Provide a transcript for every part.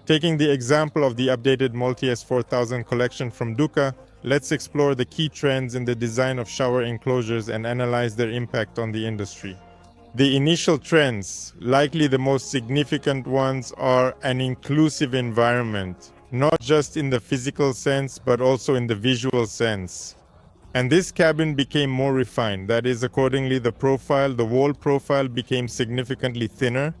Taking the example of the updated Multi S4000 collection from DUKA, let's explore the key trends in the design of shower enclosures and analyze their impact on the industry. The initial trends, likely the most significant ones, are an inclusive environment, not just in the physical sense, but also in the visual sense. And this cabin became more refined. That is, accordingly, the wall profile became significantly thinner.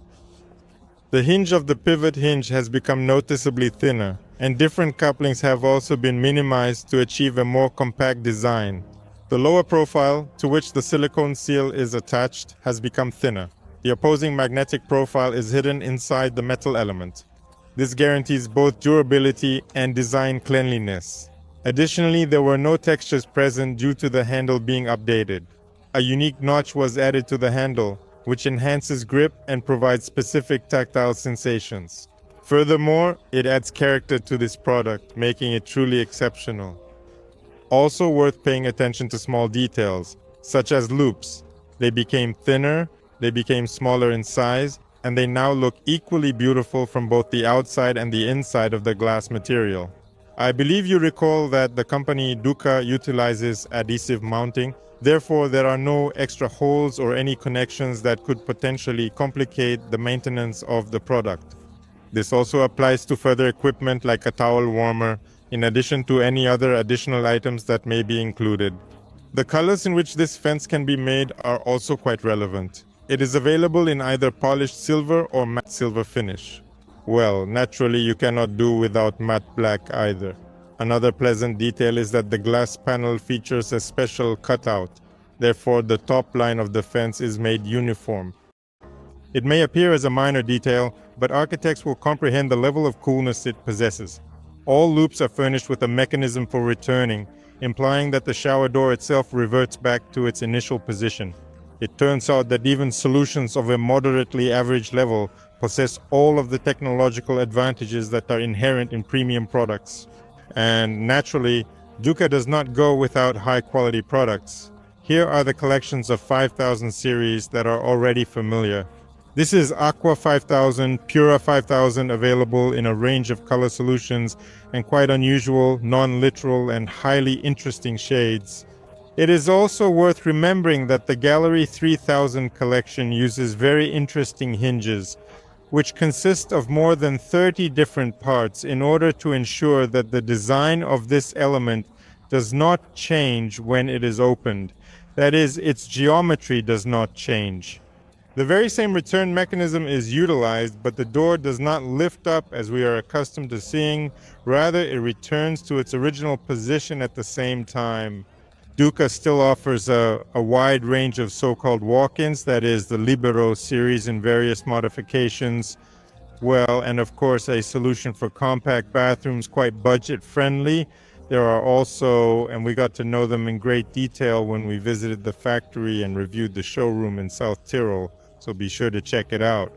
The hinge of the pivot hinge has become noticeably thinner, and different couplings have also been minimized to achieve a more compact design. The lower profile, to which the silicone seal is attached, has become thinner. The opposing magnetic profile is hidden inside the metal element. This guarantees both durability and design cleanliness. Additionally, there were no textures present due to the handle being updated. A unique notch was added to the handle, which enhances grip and provides specific tactile sensations. Furthermore, it adds character to this product, making it truly exceptional. Also worth paying attention to small details, such as loops. They became thinner, they became smaller in size, and they now look equally beautiful from both the outside and the inside of the glass material. I believe you recall that the company DUKA utilizes adhesive mounting. Therefore, there are no extra holes or any connections that could potentially complicate the maintenance of the product. This also applies to further equipment like a towel warmer, in addition to any other additional items that may be included. The colors in which this fence can be made are also quite relevant. It is available in either polished silver or matte silver finish. Well, naturally you cannot do without matte black either. Another pleasant detail is that the glass panel features a special cutout. Therefore, the top line of the fence is made uniform. It may appear as a minor detail, but architects will comprehend the level of coolness it possesses. All loops are furnished with a mechanism for returning, implying that the shower door itself reverts back to its initial position. It turns out that even solutions of a moderately average level possess all of the technological advantages that are inherent in premium products. And naturally, DUKA does not go without high-quality products. Here are the collections of 5000 series that are already familiar. This is Aqua 5000, Pura 5000, available in a range of color solutions and quite unusual, non-literal, and highly interesting shades. It is also worth remembering that the Gallery 3000 collection uses very interesting hinges, which consist of more than 30 different parts in order to ensure that the design of this element does not change when it is opened. That is, its geometry does not change. The very same return mechanism is utilized, but the door does not lift up as we are accustomed to seeing. Rather, it returns to its original position at the same time. DUKA still offers a wide range of so-called walk-ins, that is the Libero series in various modifications. Well, and of course a solution for compact bathrooms, quite budget-friendly. There are also, and we got to know them in great detail when we visited the factory and reviewed the showroom in South Tyrol, so be sure to check it out.